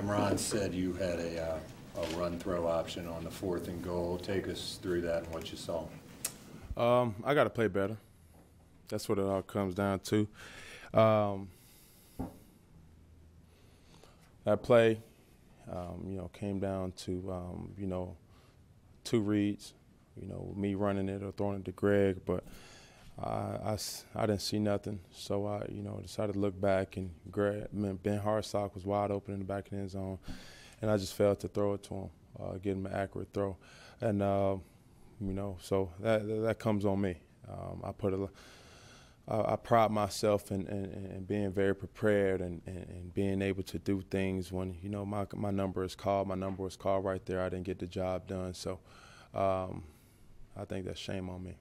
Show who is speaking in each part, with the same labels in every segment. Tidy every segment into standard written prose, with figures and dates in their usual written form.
Speaker 1: Ron said you had a run-throw option on the 4th and goal. Take us through that and what you saw.
Speaker 2: I got to play better. That's what it all comes down to. That play, came down to, 2 reads, me running it or throwing it to Greg, but I didn't see nothing. So I, decided to look back, and Ben Hartsock was wide open in the back of the end zone, and I just failed to throw it to him, get him an accurate throw. And, so that comes on me. I pride myself in being very prepared and being able to do things when, my number is called. My number was called right there. I didn't get the job done. So I think that's shame on me.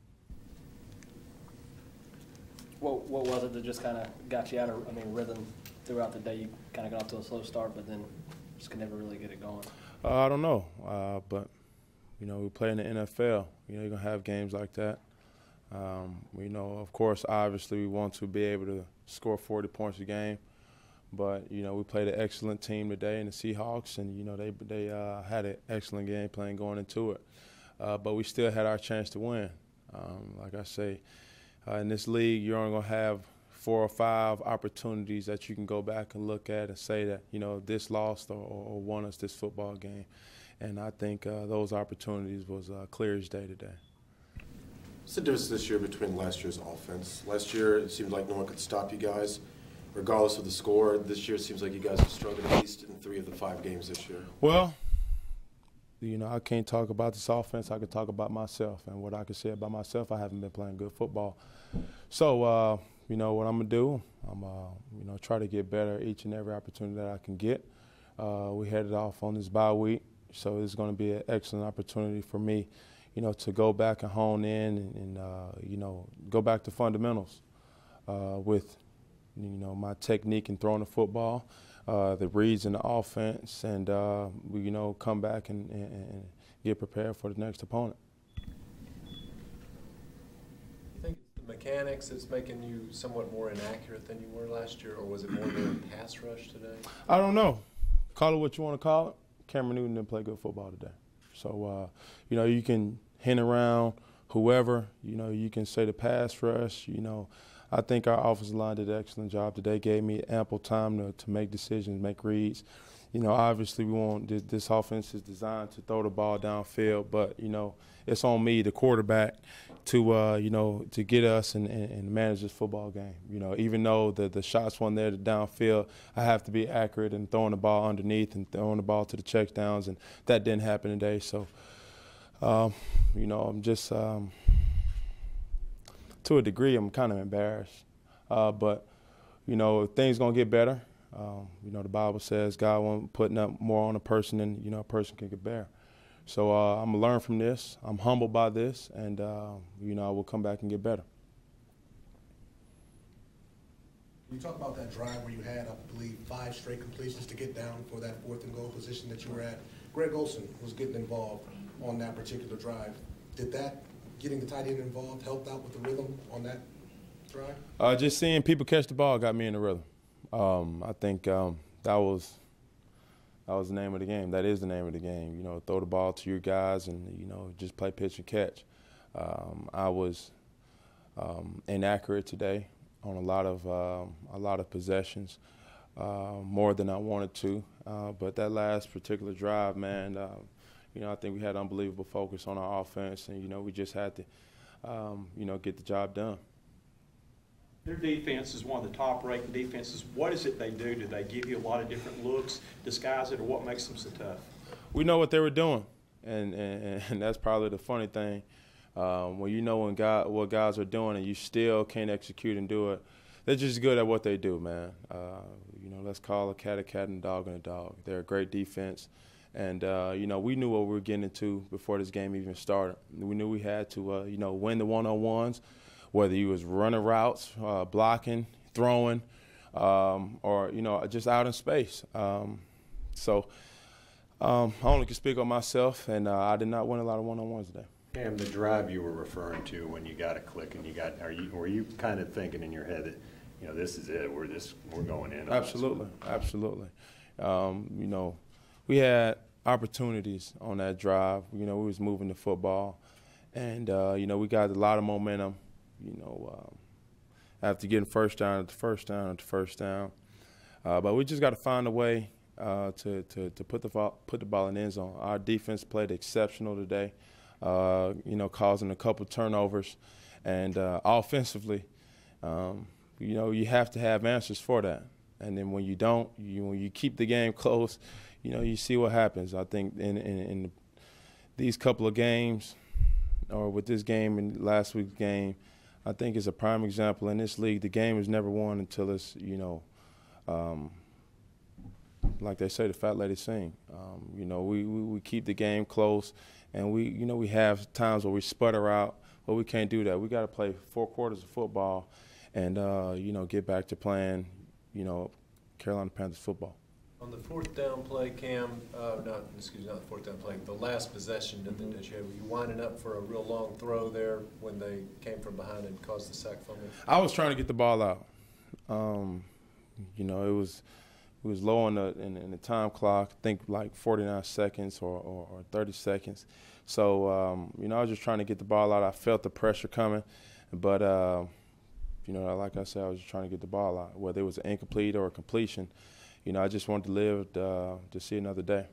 Speaker 3: What was it that just kind of got you out of rhythm throughout the day? You kind of got off to a slow start, but then just could never really get it going.
Speaker 2: I don't know, but we play in the NFL. You're gonna have games like that. Of course, obviously, we want to be able to score 40 points a game, but we played an excellent team today in the Seahawks, and they had an excellent game plan going into it. But we still had our chance to win. Like I say. In this league, you're only going to have 4 or 5 opportunities that you can go back and look at and say that, this lost or won us this football game. And I think those opportunities was clear as day today.
Speaker 4: What's the difference this year between last year's offense? Last year, it seemed like no one could stop you guys, regardless of the score. This year, it seems like you guys have struggled at least in 3 of the 5 games this year.
Speaker 2: Well, I can't talk about this offense. I can talk about myself. And what I can say about myself, I haven't been playing good football. So, what I'm going to do, I'm try to get better each and every opportunity that I can get. We headed off on this bye week, so it's going to be an excellent opportunity for me, to go back and hone in and go back to fundamentals with, my technique in throwing the football. The reads in the offense, and we, come back and get prepared for the next opponent.
Speaker 5: You think it's the mechanics that's making you somewhat more inaccurate than you were last year, or was it more the pass rush today?
Speaker 2: I don't know. Call it what you want to call it. Cameron Newton didn't play good football today. So, you can hint around whoever, you can say the pass rush, I think our offensive line did an excellent job today. Gave me ample time to make decisions, make reads. Obviously we want this offense is designed to throw the ball downfield, but it's on me, the quarterback, to to get us and manage this football game. Even though the shots weren't there to downfield, I have to be accurate in throwing the ball underneath and throwing the ball to the checkdowns, and that didn't happen today. So, I'm just. To a degree, I'm kind of embarrassed. But, things going to get better. The Bible says God won't putting up more on a person than, a person can bear. So I'm going to learn from this. I'm humbled by this, and, I will come back and get better.
Speaker 6: Can you talk about that drive where you had, I believe, 5 straight completions to get down for that 4th and goal position that you were at? Greg Olsen was getting involved on that particular drive. Did that getting the tight end involved helped out with the rhythm on that drive?
Speaker 2: Just seeing people catch the ball got me in the rhythm. I think that was the name of the game. That is the name of the game. Throw the ball to your guys and just play pitch and catch. I was inaccurate today on a lot of possessions, more than I wanted to. But that last particular drive, man. I think we had unbelievable focus on our offense, and, we just had to, get the job done.
Speaker 7: Their defense is one of the top-ranked defenses. What is it they do? Do they give you a lot of different looks, disguise it, or what makes them so tough?
Speaker 2: We know what they were doing, and that's probably the funny thing. When you know what guys are doing and you still can't execute and do it, they're just good at what they do, man. Let's call a cat and a dog and a dog. They're a great defense. And, we knew what we were getting into before this game even started. We knew we had to, win the one-on-ones, whether he was running routes, blocking, throwing, or, just out in space. So I only can speak on myself, and I did not win a lot of one-on-ones today.
Speaker 1: Cam, the drive you were referring to when you got a click and were you kind of thinking in your head that, this is it, we're going in?
Speaker 2: Absolutely, absolutely. You know, we had opportunities on that drive. You know, we was moving the football, and you know, we got a lot of momentum. You know, after getting first down after first down after first down, but we just got to find a way to put the ball in the end zone. Our defense played exceptional today. You know, causing a couple turnovers, and offensively, you know, you have to have answers for that. And then when you don't, when you keep the game close, you know, you see what happens. I think in these couple of games, or with this game and last week's game, I think is a prime example. In this league, the game is never won until it's, you know, like they say, the fat lady sing. You know, we keep the game close, and you know, we have times where we sputter out, but we can't do that. We got to play 4 quarters of football, and you know, get back to playing, you know, Carolina Panthers football.
Speaker 5: On the fourth down play, Cam, not the fourth down play, the last possession that you had, were you winding up for a real long throw there when they came from behind and caused the sack fumble?
Speaker 2: I was trying to get the ball out. You know, it was low in the time clock, I think like 49 seconds or 30 seconds. So, you know, I was just trying to get the ball out. I felt the pressure coming, but, you know, like I said, I was just trying to get the ball out, whether it was an incomplete or a completion. You know, I just wanted to live to see another day.